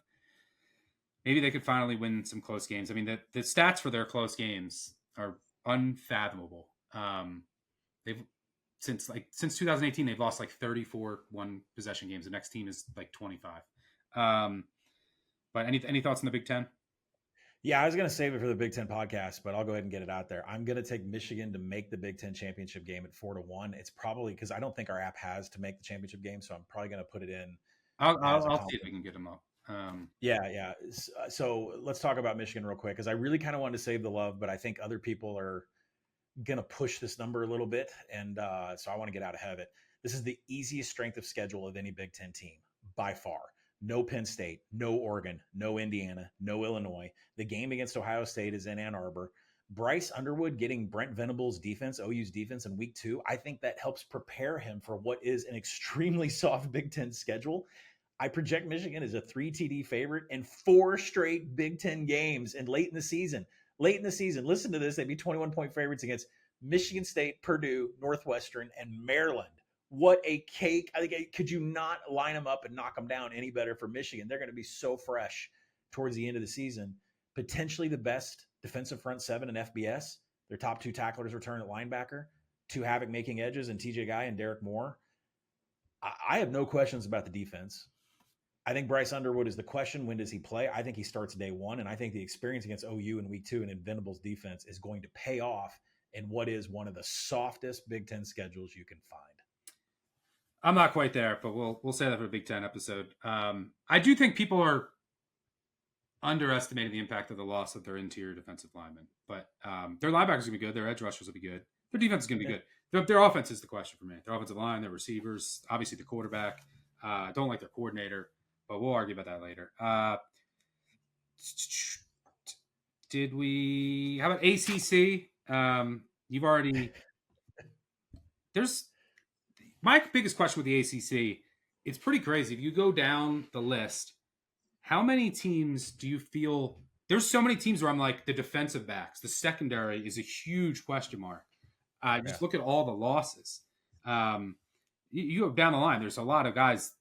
maybe they could finally win some close games. I mean, the stats for their close games are unfathomable. Since 2018, they've lost 34 one-possession games. The next team is 25. But any thoughts on the Big Ten? Yeah, I was going to save it for the Big Ten podcast, but I'll go ahead and get it out there. I'm going to take Michigan to make the Big Ten championship game at 4-1. It's probably because I don't think our app has to make the championship game, so I'm probably going to put it in. I'll see if we can get them up. Yeah. So let's talk about Michigan real quick because I really kind of wanted to save the love, but I think other people are going to push this number a little bit, and so I want to get out ahead of it. This is the easiest strength of schedule of any Big Ten team by far. No Penn State, no Oregon, no Indiana, no Illinois. The game against Ohio State is in Ann Arbor. Bryce Underwood getting Brent Venables' defense, OU's defense in week 2, I think that helps prepare him for what is an extremely soft Big Ten schedule. I project Michigan as a 3 TD favorite in 4 straight Big Ten games and late in the season. Listen to this. They'd be 21-point favorites against Michigan State, Purdue, Northwestern, and Maryland. What a cake. Could you not line them up and knock them down any better for Michigan? They're going to be so fresh towards the end of the season. Potentially the best defensive front 7 in FBS. Their top 2 tacklers return at linebacker, 2 havoc making edges, and TJ Guy and Derek Moore. I have no questions about the defense. I think Bryce Underwood is the question. When does he play? I think he starts day 1, and I think the experience against OU in week 2 and Invincible's defense is going to pay off in what is one of the softest Big Ten schedules you can find. I'm not quite there, but we'll say that for a Big Ten episode. I do think people are underestimating the impact of the loss of their interior defensive linemen, but their linebackers are going to be good. Their edge rushers will be good. Their defense is going to be good. Their offense is the question for me. Their offensive line, their receivers, obviously the quarterback. I don't like their coordinator, but we'll argue about that later. How about ACC? You've already, my biggest question with the ACC, it's pretty crazy. If you go down the list, how many teams do you feel, there's so many teams where I'm like, the defensive backs, the secondary is a huge question mark. Just look at all the losses. You go down the line, there's a lot of guys,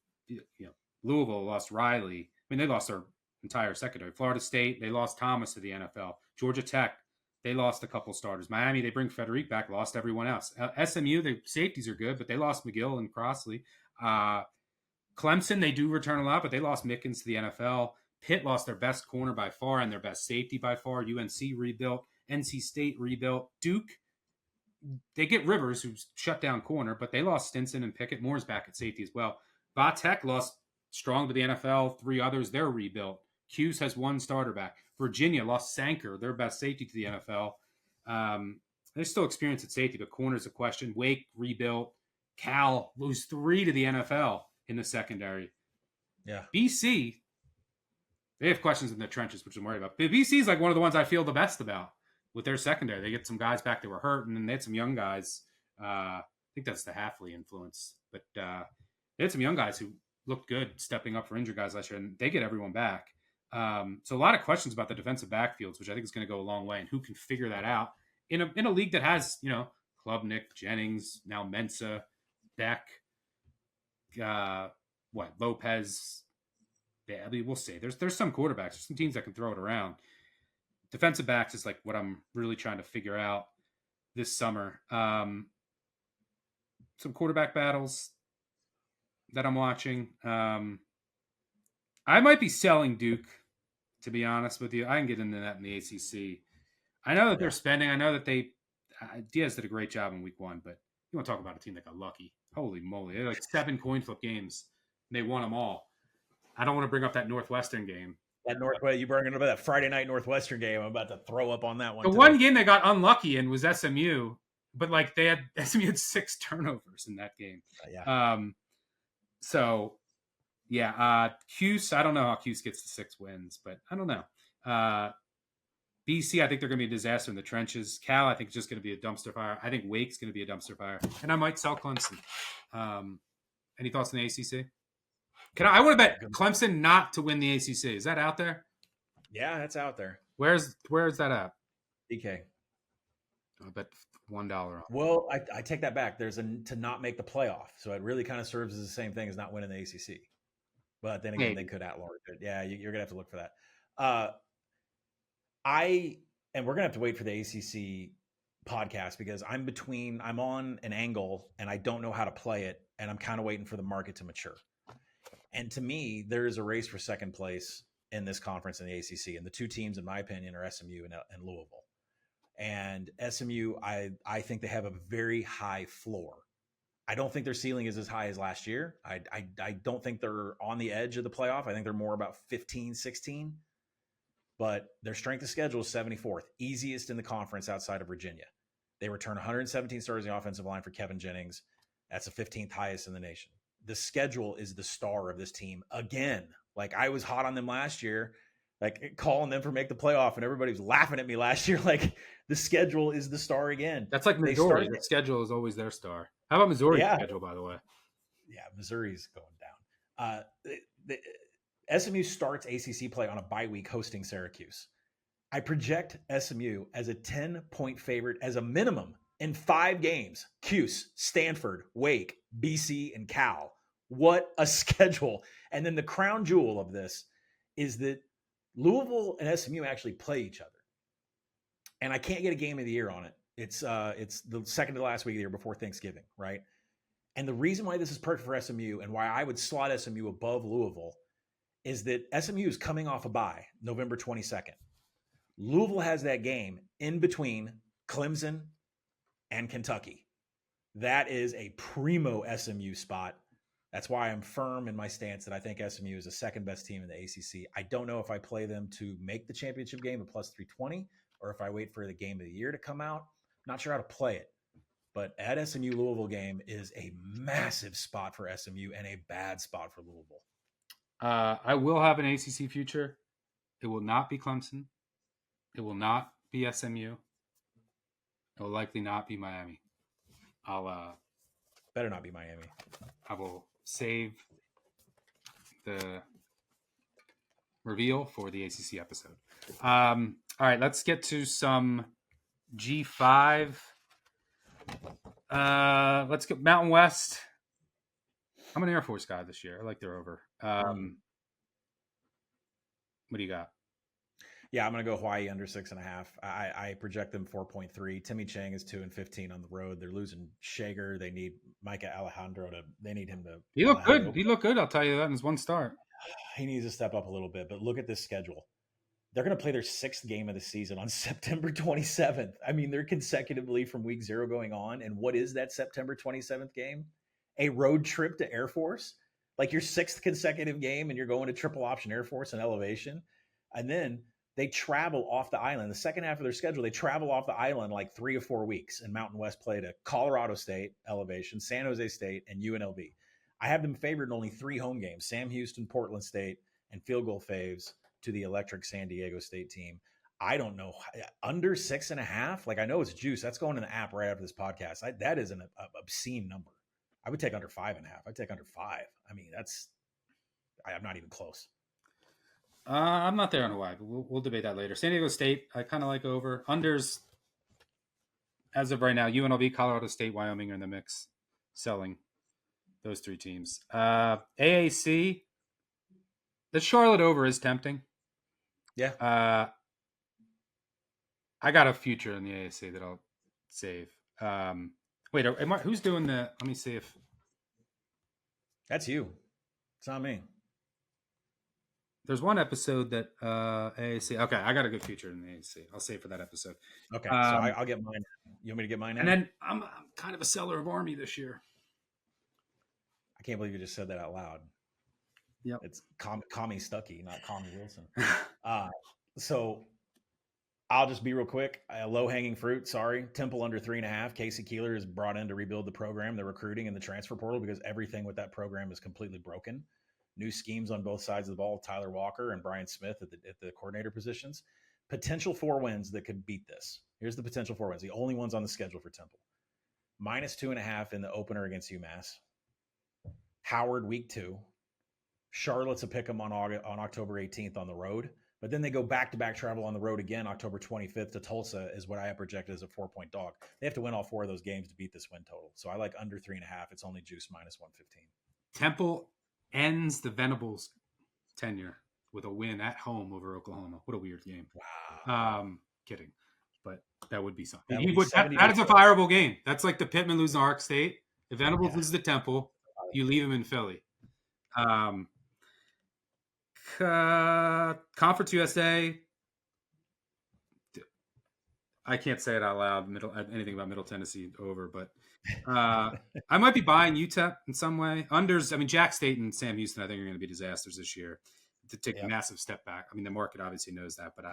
Louisville lost Riley. I mean, they lost their entire secondary. Florida State, they lost Thomas to the NFL. Georgia Tech, they lost a couple starters. Miami, they bring Federic back, lost everyone else. SMU, the safeties are good, but they lost McGill and Crossley. Clemson, they do return a lot, but they lost Mickens to the NFL. Pitt lost their best corner by far and their best safety by far. UNC rebuilt. NC State rebuilt. Duke, they get Rivers, who's shut down corner, but they lost Stinson and Pickett. Moore's back at safety as well. Tech lost Strong to the NFL. 3 others, they're rebuilt. Hughes has 1 starter back. Virginia lost Sanker, their best safety, to the NFL. They still experience at safety, but corner's a question. Wake rebuilt. Cal lose 3 to the NFL in the secondary. Yeah. BC, they have questions in the trenches, which I'm worried about. But BC is like one of the ones I feel the best about with their secondary. They get some guys back that were hurt, and then they had some young guys. I think that's the Halfley influence. But they had some young guys who looked good stepping up for injured guys last year, and they get everyone back. So a lot of questions about the defensive backfields, which I think is going to go a long way, and who can figure that out in a league that has, Klubnik, Jennings, now Mensa, Beck, Lopez. Yeah, I mean, we'll see. There's some quarterbacks, there's some teams that can throw it around. Defensive backs is like what I'm really trying to figure out this summer. Some quarterback battles that I'm watching. I might be selling Duke, to be honest with you. I can get into that in the ACC. I know that they're spending. I know that Diaz did a great job in week 1, but you want to talk about a team that got lucky. Holy moly. They had like 7 coin flip games, and they won them all. I don't want to bring up that Northwestern game. You brought up that Friday night Northwestern game. I'm about to throw up on that one. The one game they got unlucky in was SMU, but like SMU had 6 turnovers in that game. Cuse, I don't know how Cuse gets to 6 wins, but I don't know. BC, I think they're going to be a disaster in the trenches. Cal, I think, is just going to be a dumpster fire. I think Wake's going to be a dumpster fire. And I might sell Clemson. Any thoughts on the ACC? I want to bet Clemson not to win the ACC. Is that out there? Yeah, that's out there. Where's that at? DK. I bet $1 on. Well, I take that back. There's to not make the playoff. So it really kind of serves as the same thing as not winning the ACC. But then again, they could at large. Yeah, you're going to have to look for that. We're going to have to wait for the ACC podcast because I'm on an angle and I don't know how to play it. And I'm kind of waiting for the market to mature. And to me, there is a race for second place in this conference in the ACC. And the 2 teams, in my opinion, are SMU and Louisville. And SMU, I think they have a very high floor. I don't think their ceiling is as high as last year. I don't think they're on the edge of the playoff. I think they're more about 15, 16. But their strength of schedule is 74th, easiest in the conference outside of Virginia. They return 117 starters in the offensive line for Kevin Jennings. That's the 15th highest in the nation. The schedule is the star of this team again. Like, I was hot on them last year, like calling them for make the playoff, and everybody was laughing at me last year. Like, the schedule is the star again. That's like Missouri. The schedule is always their star. How about Missouri's schedule, by the way? Yeah, Missouri's going down. The SMU starts ACC play on a bye week hosting Syracuse. I project SMU as a 10-point favorite as a minimum in 5 games. Cuse, Stanford, Wake, BC, and Cal. What a schedule. And then the crown jewel of this is that Louisville and SMU actually play each other. And I can't get a game of the year on it It's the second to last week of the year before Thanksgiving, right? And the reason why this is perfect for SMU and why I would slot SMU above Louisville is that SMU is coming off a bye November 22nd. Louisville has that game in between Clemson and Kentucky. That is a primo SMU spot. That's why I'm firm in my stance that I think SMU is the second best team in the ACC. I don't know if I play them to make the championship game at plus 320 or if I wait for the game of the year to come out. I'm not sure how to play it. But at SMU Louisville game is a massive spot for SMU and a bad spot for Louisville. I will have an ACC future. It will not be Clemson. It will not be SMU. It will likely not be Miami. Better not be Miami. I will save the reveal for the ACC episode. All right, let's get to some G5. Let's get Mountain West. I'm an Air Force guy this year. I like their over. What do you got? Yeah, I'm going to go Hawaii under 6.5. I project them 4.3. Timmy Chang is 2-15 on the road. They're losing Shager. They need Micah Alejandro they need him to. He looked good. He looked good. I'll tell you that in his one start. He needs to step up a little bit, but look at this schedule. They're going to play their 6th game of the season on September 27th. I mean, they're consecutively from week 0 going on. And what is that September 27th game? A road trip to Air Force? Like your 6th consecutive game and you're going to triple option Air Force and elevation. And then they travel off the island. The second half of their schedule, they travel off the island like 3 or 4 weeks. And Mountain West played at Colorado State, elevation, San Jose State, and UNLV. I have them favored in only 3 home games, Sam Houston, Portland State, and field goal faves to the electric San Diego State team. I don't know. Under 6.5? Like, I know it's juice. That's going in the app right after this podcast. That is an obscene number. I would take under 5.5. I'd take under 5. I mean, I'm not even close. I'm not there on Hawaii, but we'll debate that later. San Diego State, I kind of like over. Unders, as of right now, UNLV, Colorado State, Wyoming are in the mix, selling those 3 teams. AAC, the Charlotte over is tempting. Yeah. I got a future in the AAC that I'll save. Wait, who's doing the? Let me see if that's you. It's not me. There's one episode that AAC. Okay, I got a good future in the AAC. I'll save for that episode. Okay, so I'll get mine. You want me to get mine now? And then I'm kind of a seller of Army this year. I can't believe you just said that out loud. Yep. It's Commie Stuckey, not Commie Wilson. So I'll just be real quick. Low-hanging fruit, sorry. Temple under 3.5. Casey Keeler is brought in to rebuild the program, the recruiting, and the transfer portal because everything with that program is completely broken. New schemes on both sides of the ball, Tyler Walker and Brian Smith at the coordinator positions. Potential 4 wins that could beat this. Here's the potential 4 wins. The only ones on the schedule for Temple. -2.5 in the opener against UMass. Howard week 2. Charlotte's a pick'em on October 18th on the road. But then they go back-to-back travel on the road again, October 25th to Tulsa is what I have projected as a 4-point dog. They have to win all 4 of those games to beat this win total. So I like under 3.5. It's only juice -115. Temple ends the Venables tenure with a win at home over Oklahoma. What a weird game. Wow. Kidding. But that would be something. That is a fireable game. That's like the Pittman losing to Ark State. If Venables loses to Temple, you leave him in Philly. Conference USA. I can't say it out loud. Anything about Middle Tennessee over, but I might be buying UTEP in some way. Unders. I mean, Jack State and Sam Houston, I think, are going to be disasters this year. To take a massive step back. I mean, the market obviously knows that, but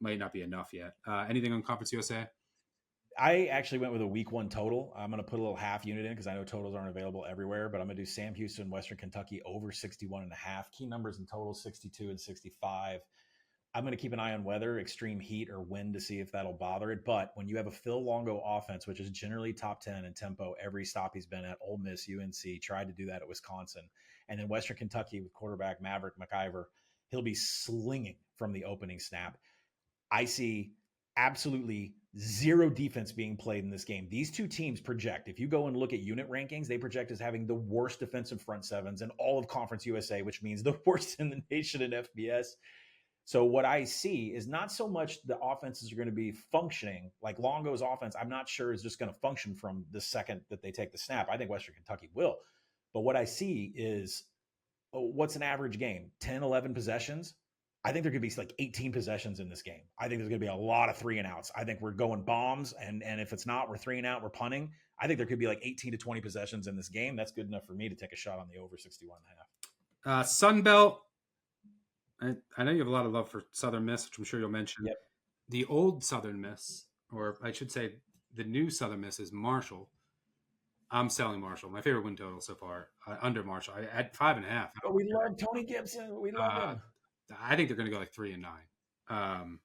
might not be enough yet. Anything on Conference USA? I actually went with a week 1 total. I'm going to put a little half unit in because I know totals aren't available everywhere, but I'm going to do Sam Houston, Western Kentucky over 61.5. Key numbers in total, 62 and 65. I'm going to keep an eye on weather, extreme heat or wind to see if that'll bother it. But when you have a Phil Longo offense, which is generally top 10 in tempo, every stop he's been at, Ole Miss, UNC, tried to do that at Wisconsin. And then Western Kentucky with quarterback Maverick McIver, he'll be slinging from the opening snap. I see absolutely 0 defense being played in this game. These 2 teams project, if you go and look at unit rankings, they project as having the worst defensive front sevens in all of Conference USA, which means the worst in the nation in FBS. So what I see is not so much the offenses are going to be functioning like Longo's offense. I'm not sure is just going to function from the second that they take the snap. I think Western Kentucky will. But what I see is what's an average game? 10, 11 possessions. I think there could be like 18 possessions in this game. I think there's going to be a lot of 3 and outs. I think we're going bombs. And if it's not, we're 3 and out, we're punting. I think there could be like 18 to 20 possessions in this game. That's good enough for me to take a shot on the over 61.5. Sun Belt. I know you have a lot of love for Southern Miss, which I'm sure you'll mention. Yep. The old Southern Miss, or I should say the new Southern Miss, is Marshall. I'm selling Marshall. My favorite win total so far, under Marshall. I at 5.5. But we love Tony Gibson. We love him. I think they're going to go like 3 and 9.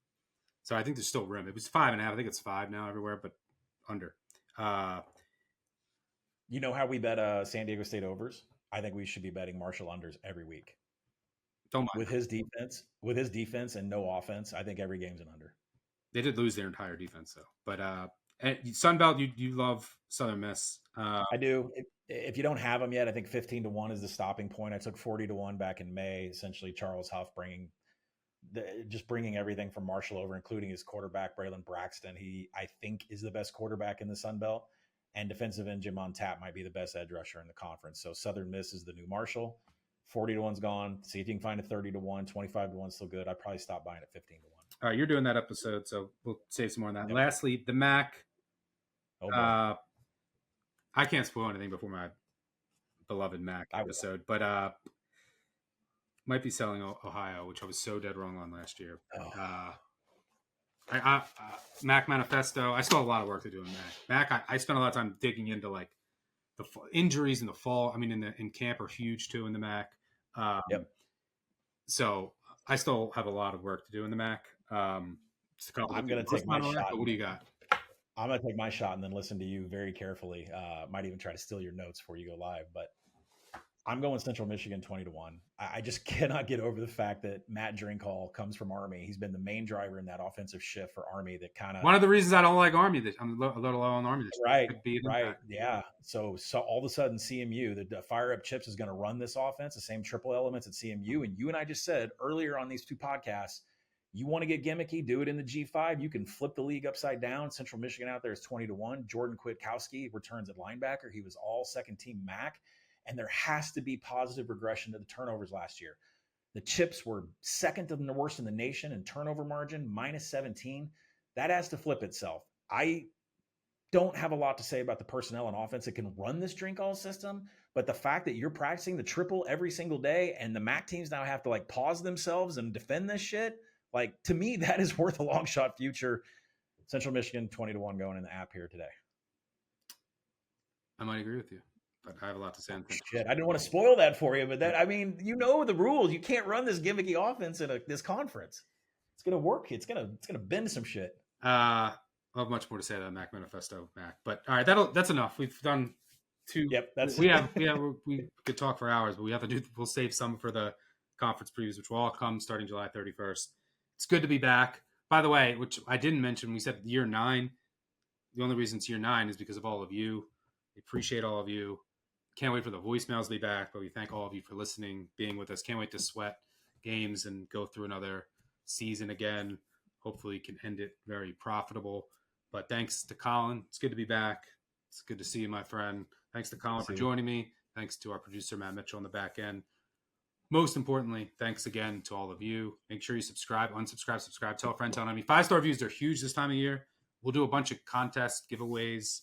So I think there's still room. It was 5.5. I think it's 5 now everywhere, but under. You know how we bet San Diego State overs? I think we should be betting Marshall unders every week. Don't mind. With his defense and no offense, I think every game's an under. They did lose their entire defense though. But Sun Belt, you love Southern Miss. I do. If you don't have them yet, I think 15-1 is the stopping point. I took 40-1 back in May. Essentially, Charles Huff bringing everything from Marshall over, including his quarterback Braylon Braxton. He, I think, is the best quarterback in the Sun Belt, and defensive end Jim Montap might be the best edge rusher in the conference. So Southern Miss is the new Marshall. 40-1's gone. See if you can find a 30-1, 25-1 still good. I'd probably stop buying at 15-1. All right, you're doing that episode, so we'll save some more on that. Yep. Lastly, the MAC. I can't spoil anything before my beloved MAC episode, but might be selling Ohio, which I was so dead wrong on last year. MAC Manifesto. I still have a lot of work to do in MAC. I spent a lot of time digging into like the injuries in the fall. I mean, in camp are huge too in the MAC. Yep. So I still have a lot of work to do in the MAC. I'm going to take my shot. But what do you got? I'm going to take my shot and then listen to you very carefully. Might even try to steal your notes before you go live, but I'm going Central Michigan 20-1. I just cannot get over the fact that Matt Drinkhall comes from Army. He's been the main driver in that offensive shift for Army. That kind of one of the reasons I don't like Army. I'm a little low on Army. Right. Yeah. So all of a sudden, CMU, the Fire Up Chips is going to run this offense, the same triple elements at CMU. And you and I just said earlier on these 2 podcasts, you want to get gimmicky, do it in the G5. You can flip the league upside down. Central Michigan out there is 20-1. Jordan Kwiatkowski returns at linebacker. He was all second team MAC. And there has to be positive regression to the turnovers last year. The Chips were second to the worst in the nation in turnover margin, -17. That has to flip itself. I don't have a lot to say about the personnel and offense that can run this Drinkhall system, but the fact that you're practicing the triple every single day and the MAC teams now have to like pause themselves and defend this shit, like to me, that is worth a long shot future. Central Michigan 20-1 going in the app here today. I might agree with you. But I have a lot to say. Shit, I didn't want to spoil that for you, but I mean, you know the rules. You can't run this gimmicky offense in this conference. It's gonna work. It's gonna bend some shit. I'll have much more to say about MAC Manifesto, Mac. But all right, that's enough. We've done 2. Yep, that's we could talk for hours, but we'll save some for the conference previews, which will all come starting July 31st. It's good to be back. By the way, which I didn't mention, we said year 9. The only reason it's year 9 is because of all of you. We appreciate all of you. Can't wait for the voicemails to be back, but we thank all of you for listening, being with us. Can't wait to sweat games and go through another season again. Hopefully can end it very profitable. But thanks to Collin. It's good to be back. It's good to see you, my friend. Thanks to Collin for joining me. Thanks to our producer, Matt Mitchell, on the back end. Most importantly, thanks again to all of you. Make sure you subscribe, unsubscribe, subscribe, tell a friend, tell an enemy. 5-star reviews are huge this time of year. We'll do a bunch of contests, giveaways,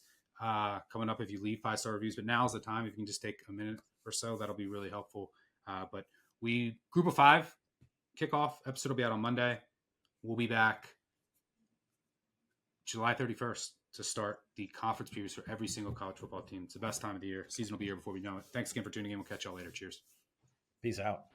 coming up if you leave 5-star reviews, but now's the time. If you can just take a minute or so, that'll be really helpful. But we group of 5 kickoff episode will be out on Monday. We'll be back July 31st to start the conference previews for every single college football team. It's the best time of the year. Season will be here before we know it. Thanks again for tuning in. We'll catch y'all later. Cheers. Peace out.